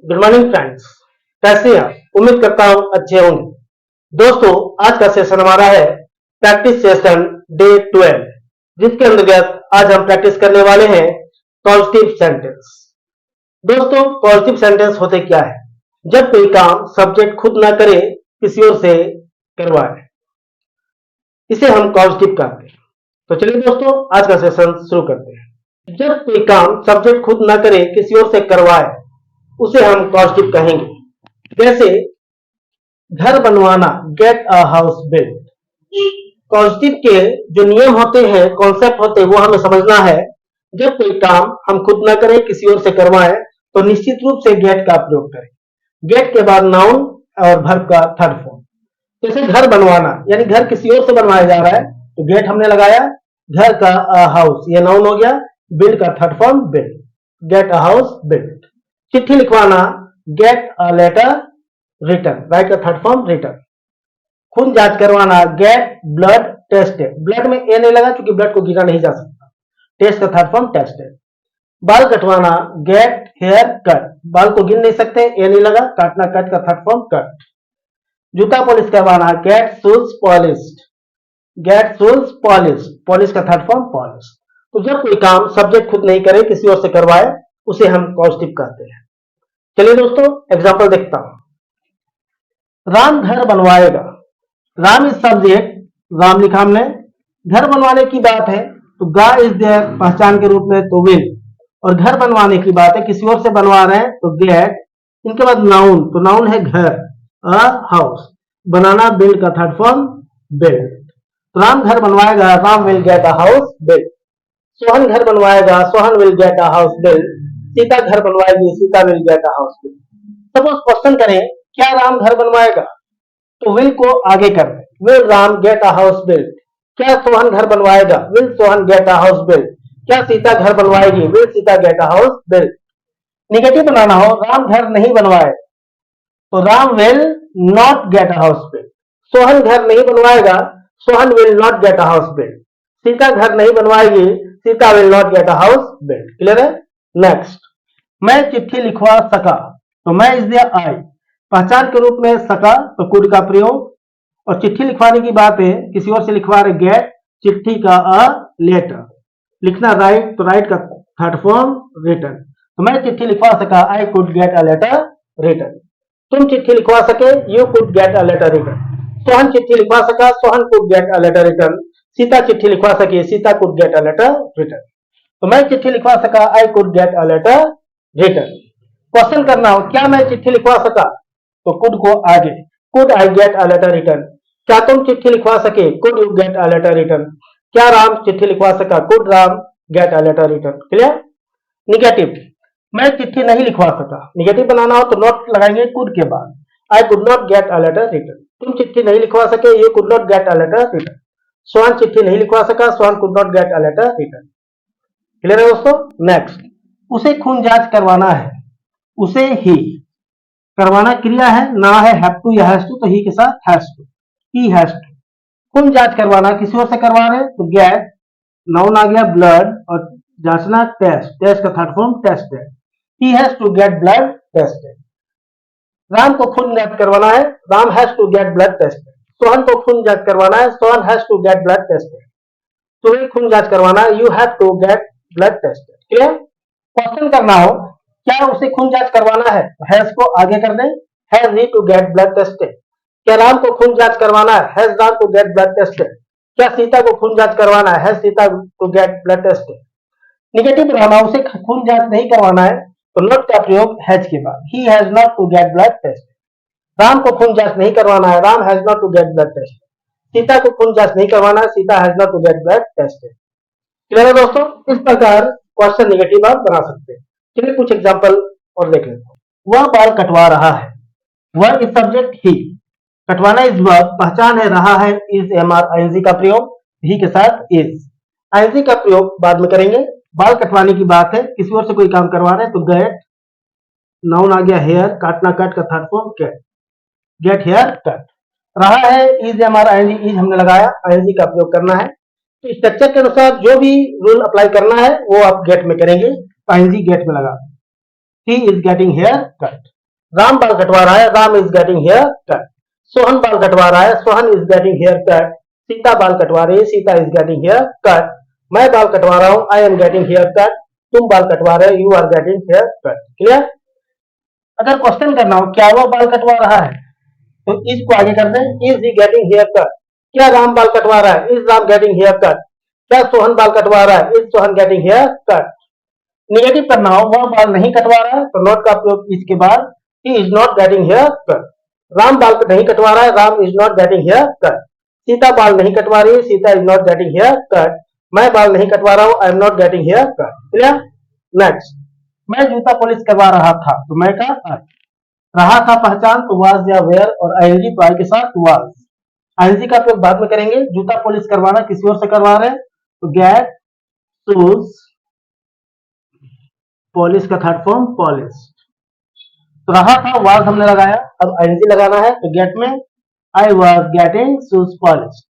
Good morning friends. कैसे हैं आप? उम्मीद करता हूं अच्छे होंगे। दोस्तों, आज का सेशन हमारा है प्रैक्टिस सेशन डे 12, जिसके अंतर्गत आज हम प्रैक्टिस करने वाले हैं पॉजिटिव सेंटेंस। दोस्तों, पॉजिटिव सेंटेंस होते क्या है? जब कोई काम सब्जेक्ट खुद ना करे, किसी और से करवाए, इसे हम पॉजिटिव कहते हैं। तो चलिए दोस्तों, आज का सेशन शुरू करते हैं। जब कोई काम सब्जेक्ट खुद ना करे, किसी और से करवाए, उसे हम पॉजिटिव कहेंगे। जैसे घर बनवाना, gate a house built. Positive के जो नियम होते हैं, कॉन्सेप्ट होते हैं, वो हमें समझना है। जब कोई काम हम खुद ना करें, किसी और से करवाएं, तो निश्चित रूप से गेट का प्रयोग करें। गेट के बाद नाउन और वर्ब का थर्ड फॉर्म। जैसे घर बनवाना, यानी घर किसी और से बनवाया जा रहा है, तो गेट हमने लगाया। घर का हाउस, ये नाउन हो गया। बिल्ड का third form build, get a house build. चिट्ठी लिखवाना, get a letter written, write का थर्ड फॉर्म रिटर्न। खून जांच करवाना, गेट ब्लड टेस्टेड। ब्लड में ए नहीं लगा क्योंकि ब्लड को गिना नहीं जा सकता। टेस्ट का थर्ड फॉर्म टेस्टेड। बाल कटवाना, गेट हेयर कट। बाल को गिन नहीं सकते, ए नहीं लगा, काटना कट का थर्ड फॉर्म कट। जूता पॉलिश करवाना, gate shoes polished. Gate shoes polished, polish का थर्ड फॉर्म पॉलिश। तो जब कोई काम सब्जेक्ट खुद नहीं करे, किसी और से करवाए, उसे हम पॉजिटिव कहते हैं। चलिए दोस्तों, एग्जांपल देखता हूं। राम घर बनवाएगा। राम इज सब्जेक्ट, राम लिखा हमने। घर बनवाने की बात है तो गा इज देयर पहचान के रूप में, तो विल। और घर बनवाने की बात है, किसी और से बनवा रहे हैं, तो गेट। इनके बाद नाउन, तो नाउन है घर, अ हाउस। बनाना, बिल्ड का थर्ड फॉर्म बिल्ड। तो राम घर बनवाएगा, Ram will get a house build. Sohan घर बनवाएगा, Sohan will get a house build. Sita घर बनवाएगी, Sita will get a house build. Suppose question करें, क्या राम घर बनवाएगा, तो विल को आगे कर दें, will Ram get a house build. क्या सोहन घर बनवाएगा, will Sohan get a house build. क्या सीता घर बनवाएगी, will Sita get a house build. Negative बनाना हो, राम घर नहीं बनवाए, तो Ram will not get a house build. Sohan घर नहीं बनवाएगा, Sohan will not get a house build. Sita घर नहीं बनवाएगी, Sita will not get a house build. Clear है? नेक्स्ट, मैं चिट्ठी लिखवा सका, तो मैं इज दिया आई। पहचान के रूप में सका, तो कुड का प्रयोग। और चिट्ठी लिखवाने की बात है, किसी और से लिखवा रहे, गेट। चिट्ठी का अ लेटर। लिखना राइट, तो राइट का थर्ड फॉर्म रिटर्न। तो मैं चिट्ठी लिखवा सका, I could get a letter written. तुम चिट्ठी लिखवा सके, you could get a letter written. Sohan चिट्ठी लिखवा सका, Sohan could get a letter written. Sita चिट्ठी लिखवा सकी, Sita could get a letter written. तो मैं चिट्ठी लिखवा सका, I could get a letter written. Question करना हो, क्या मैं चिट्ठी लिखवा सका, तो कुड को आगे, could I get a letter written. क्या तुम चिट्ठी लिखवा सके, could you get a letter written. क्या राम चिट्ठी लिखवा सका, could Ram get a letter written. Clear? Negative, मैं चिट्ठी नहीं लिखवा सका। निगेटिव बनाना हो तो नॉट लगाएंगे कुड के बाद, I could not get a letter written. तुम चिट्ठी नहीं लिखवा सके, you could not get a letter written. Sohan चिट्ठी नहीं लिखवा सका, Sohan could not get a letter written. Clear है दोस्तों? नेक्स्ट, उसे खून जांच करवाना है, उसे ही। करवाना क्रिया है, ना है हैव टू या हैज टू, तो ही के साथ has to, he has to. खून जांच करवाना, किसी और से करवा रहे, तो गेट। नाउन आ गया ब्लड, और जांचना टेस्ट, टेस्ट का third form tested. He has to get blood tested. Ram को खून जांच करवाना है, Ram has to get blood tested. Sohan को खून जांच करवाना है, Sohan has to get blood tested. तुम्हें खून जांच करवाना है, you have to get blood tested. Clear? Question करना हो, क्या उसे खून जांच करवाना है, हैज को आगे कर दें, has he to get blood tested. क्या राम को खून जांच करवाना है, has Ram to get blood tested. क्या सीता को खून जांच करवाना है, has Sita to get blood tested. Negative बनाना, उसे खून जांच नहीं करवाना है, तो नॉट का प्रयोग हैज के बाद, he has not to get blood tested. Ram को खून जांच नहीं करवाना है, Ram has not to get blood tested. Sita को खून जांच नहीं करवाना है, Sita has not to get blood tested. Clear है दोस्तों? इस प्रकार क्वेश्चन निगेटिव आप बना सकते हैं। चलिए कुछ एग्जांपल और देख लेते हैं। वह बाल कटवा रहा है, वह इज सब्जेक्ट, ही। कटवाना इज वर्ब, पहचान है रहा है, इज एमआर आईएनजी का प्रयोग, ही के साथ इज। आईएनजी का प्रयोग बाद में करेंगे। बाल कटवाने की बात है, किसी और से कोई काम करवा रहे हैं, तो गेट। नाउन आ गया हेयर, काटना कट का third form get, get hair cut. रहा है, इज एमआर आईएनजी, इज हमने लगाया, आईएनजी का प्रयोग करना है। तो स्ट्रक्चर के अनुसार जो भी रूल अप्लाई करना है वो आप गेट में करेंगे, आईएनजी गेट में लगा। He is getting hair cut. Ram बाल कटवा रहा है, Ram is getting hair cut. Sohan बाल कटवा रहा है, Sohan is getting hair cut. Sita बाल कटवा रही है, Sita is getting hair cut. मैं बाल कटवा रहा हूं, I am getting hair cut. तुम बाल कटवा रहे हो, you are getting hair cut. Clear? अगर क्वेश्चन करना हो क्या वह बाल कटवा रहा है, तो इसको आगे कर दें, is he getting hair cut. क्या राम बाल कटवा रहा है, is Ram getting hair cut. क्या सोहन बाल कटवा रहा है, is Sohan getting hair cut. Negative करना हो वह बाल नहीं कटवा रहा है, तो नॉट का प्रयोग इसके बाद, he is not getting hair cut. Ram बाल नहीं कटवा रहा है, Ram is not getting hair cut. Sita बाल नहीं कटवा रही है, Sita is not getting hair cut. मैं बाल नहीं कटवा रहा हूं, I am not getting hair cut. Clear? Next, मैं जूता पॉलिश करवा रहा था, तो मैं का रहा था पहचान, तो वाज या वेयर और आईएनजी तो आई के साथ वाज। आईएनजी का प्रयोग बाद में करेंगे। जूता पॉलिश करवाना किसी और से करवा रहे हैं, तो गेट शूज पॉलिश का थर्ड फॉर्म पॉलिश। तो रहा था वाज हमने लगाया, अब आईएनजी लगाना है, तो गेट में I was getting shoes polish.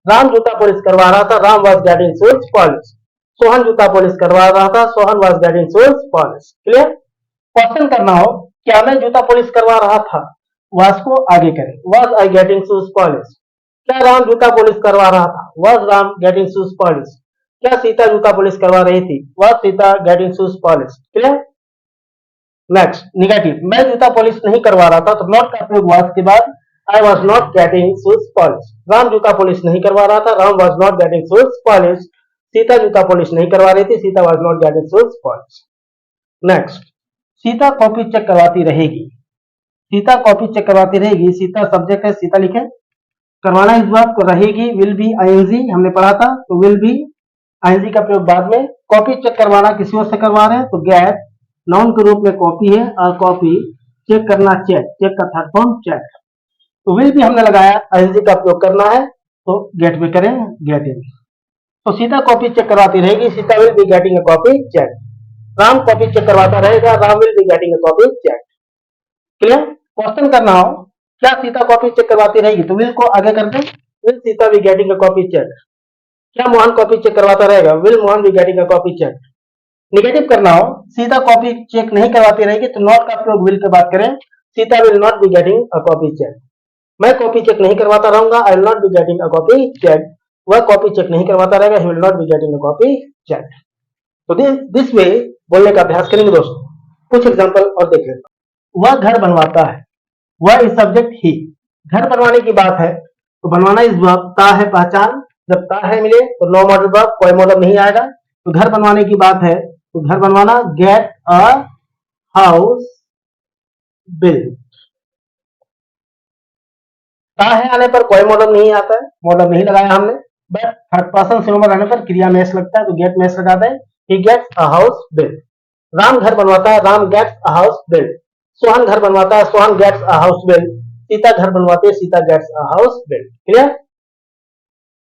Ram जूता पॉलिश करवा रहा था, Ram was getting shoes polish. Sohan जूता पॉलिश करवा रहा था, Sohan was getting shoes polish. Clear? Question करना हो क्या मैं जूता पॉलिश करवा रहा था, वाज को आगे करें, was I getting shoes polish. क्या राम जूता पॉलिश करवा रहा था, was Ram getting shoes polish. क्या सीता जूता पॉलिश करवा रही थी, was Sita getting shoes polish. Clear? Next, negative, मैं जूता पॉलिश नहीं करवा रहा था, तो नॉट का प्रयोग वाज के बाद, I was not getting shoes polish. Ram जूता पॉलिश नहीं करवा रहा था, Ram was not getting shoes polish. Sita जूता पॉलिश नहीं करवा रही थी, Sita was not getting shoes polish. Next, Sita copy check करवाती रहेगी। सीता कॉपी चेक करवाती रहेगी, सीता सब्जेक्ट है, सीता लिखे। करवाना इस बात को रहेगी, विल बी आईएनजी हमने पढ़ा था, तो विल बी आईएनजी का प्रयोग बाद में। कॉपी चेक करवाना किसी और से करवा रहे हैं, तो गेट नाउन के रूप में कॉपी है, और कॉपी चेक करना चेक, चेक का थर्ड फॉर्म चेक। तो विल भी हमने लगाया, आईएनजी का प्रयोग करना है, तो गेट में करें गेटिंग। तो सीता कॉपी चेक करवाती रहेगी, Sita will be getting a copy check. Ram copy check करवाता रहेगा, Ram will be getting a copy check. Clear? Question करना हो क्या सीता कॉपी चेक करवाती रहेगी, तो विल को आगे कर दें, will Sita be getting a copy check. क्या मोहन कॉपी चेक करवाता रहेगा, will Mohan be getting a copy check. Negative करना हो सीता कॉपी चेक नहीं करवाती रहेगी, तो नॉट का प्रयोग विल के बाद करें, Sita will not be getting a copy check. मैं कॉपी चेक नहीं करवाता रहूंगा, I will not be getting a copy check. वह कॉपी चेक नहीं करवाता रहेगा, he will not be getting a copy check. तो दिस वे बोलने का अभ्यास करेंगे दोस्तों। कुछ एग्जांपल और देख लेते हैं। वह घर बनवाता है, वह इज सब्जेक्ट ही। घर बनवाने की बात है, तो बनवाना इस वर्ब, ता है पहचान, जब ता है मिले तो नो मॉडल वर्ब, कोई मॉडल नहीं आएगा। तो घर बनवाने की बात है, तो घर बनवाना गेट अ हाउस बिल्ड। ता है आने पर कोई मॉडल नहीं आता है, मॉडल नहीं लगाया हमने, बट थर्ड पर्सन सिंगुलर आने पर क्रिया में एस लगता है, तो गेट में एस लगा दें, he gets a house build. Ram घर बनवाता है, Ram gets a house build. Sohan घर बनवाता है, Sohan gets a house build. Sita घर बनवाती है, Sita gets a house build. Clear?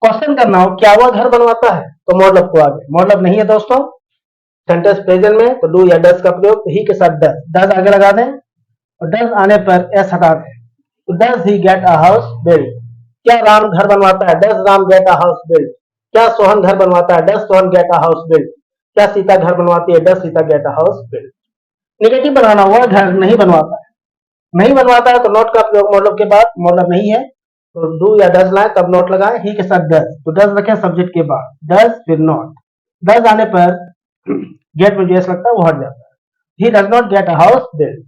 Question करना हो क्या वह घर बनवाता है, तो मॉडल को आगे, मॉडल नहीं है दोस्तों, सेंटेंस प्रेजेंट में, तो डू या डज का प्रयोग, तो ही के साथ डज, डज आगे लगा दें, और डज आने पर एस हटा दें, तो does he get a house build. क्या राम घर बनवाता है, does Ram get a house build. क्या सोहन घर बनवाता है, does Sohan get a house build. क्या सीता घर बनवाती है, does Sita get a house build. Negative बनाना, वह घर नहीं बनवाता है। नहीं बनवाता है तो नॉट का प्रयोग मॉडल के बाद, मॉडल नहीं है तो डू या डज लाए तब नॉट लगाए, ही के साथ डज, तो डज रखें सब्जेक्ट के बाद, डज फिर नॉट। डज आने पर गेट में जो एस लगता है वो हट जाता है। He does not get a house build.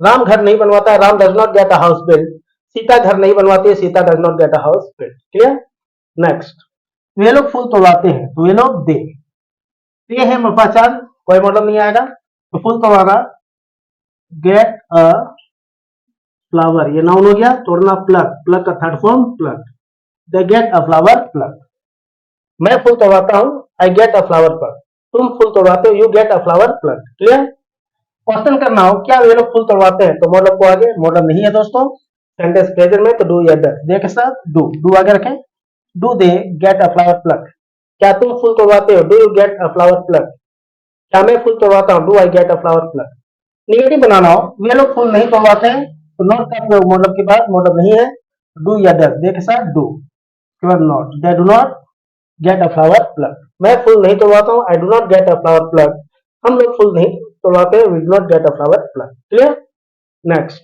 Ram घर नहीं बनवाता है, Ram does not get a house build. Sita घर नहीं बनवाती है, Sita does not get a house build. Clear? Next, वे लोग फूल तोड़वाते हैं, तो वे लोग दे, ये है पहचान, कोई मॉडल नहीं आएगा, तो फूल तोड़वाना गेट अ फ्लावर, ये नाउन हो गया, तोड़ना प्लग, प्लग का third form plug, they get a flower plug. मैं फूल तोड़वाता हूं, आई गेट अ फ्लावर प्लग। तुम फूल तोड़वाते हो, you get a flower plug. Clear? Question करना हो क्या वे लोग फूल तोड़वाते हैं, तो मॉडल को आगे, मॉडल नहीं है दोस्तों, सेंटेंस प्रेजेंट में, तो डू या डज, दे के साथ डू, डू आगे रखें, do they get a flower pluck. क्या तुम फूल तोड़वाते हो, do you get a flower pluck. क्या मैं फूल तोड़वाता हूं, do I get a flower pluck. Negative बनाना हो वे लोग फूल नहीं तोड़वाते हैं, तो नॉट का प्रयोग मॉडल के बाद, मॉडल नहीं है, डू या डज, दे के साथ डू, केवल not, they do not get a flower plug. मैं फूल नहीं तोड़वाता हूं, I do not get a flower plug. हम लोग फूल नहीं तोड़वाते हैं, we do not get a flower plug. Clear? Next,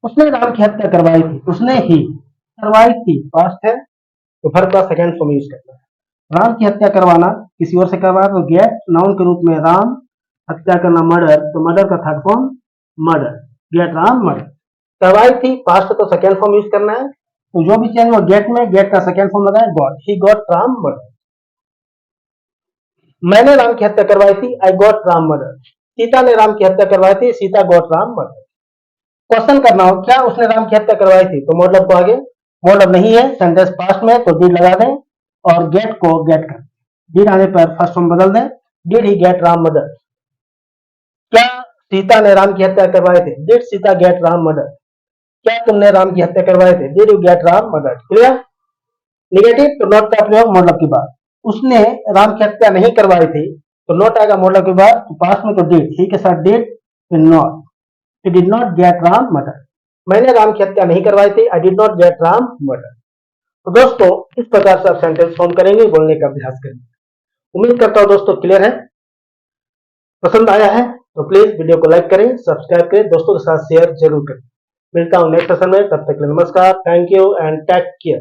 उसने राम की हत्या करवाई थी, उसने ही करवाई थी पास्ट है, तो वर्ब का सेकंड फॉर्म यूज करना है। राम की हत्या करवाना किसी और से करवाना तो गेट, नाउन के रूप में राम, हत्या करना मर्डर, तो मर्डर का third form murder, get Ram murder. करवाई थी पास्ट तो सेकंड फॉर्म यूज करना है, तो जो भी चेंज हो गेट में, गेट का सेकंड फॉर्म लगाए got, he got Ram murder. मैंने राम की हत्या करवाई थी, I got Ram murder. Sita ने राम की हत्या करवाई थी, Sita got Ram murder. Question करना हो क्या उसने राम की हत्या करवाई थी, तो मतलब को आगे मतलब नहीं है, सेंटेंस पास्ट में तो डिड लगा दें और गेट को गेट कर, डिड आने पर फर्स्ट फॉर्म बदल दें, did he get Ram murder. क्या सीता ने राम की हत्या करवाई थी, did Sita get Ram murder. क्या तुमने राम की हत्या करवाई थी, did you get Ram murder. Clear. Negative तो नॉट का प्रयोग मतलब की बात, उसने राम की हत्या नहीं करवाई थी तो नॉट आएगा मतलब की बात, तो पास्ट में तो डिड, ही के साथ डिड फिर not, he did not get Ram murder. मैंने राम की हत्या नहीं करवाई थी, I did not gate Ram murder. तो दोस्तों इस प्रकार से आप सेंटेंस फॉर्म करेंगे, बोलने का अभ्यास करेंगे। उम्मीद करता हूं दोस्तों क्लियर है, पसंद आया है तो प्लीज वीडियो को लाइक करें, सब्सक्राइब करें, दोस्तों के साथ शेयर जरूर करें। मिलता हूं नेक्स्ट सेशन में, तब तक के लिए नमस्कार, thank you and take care.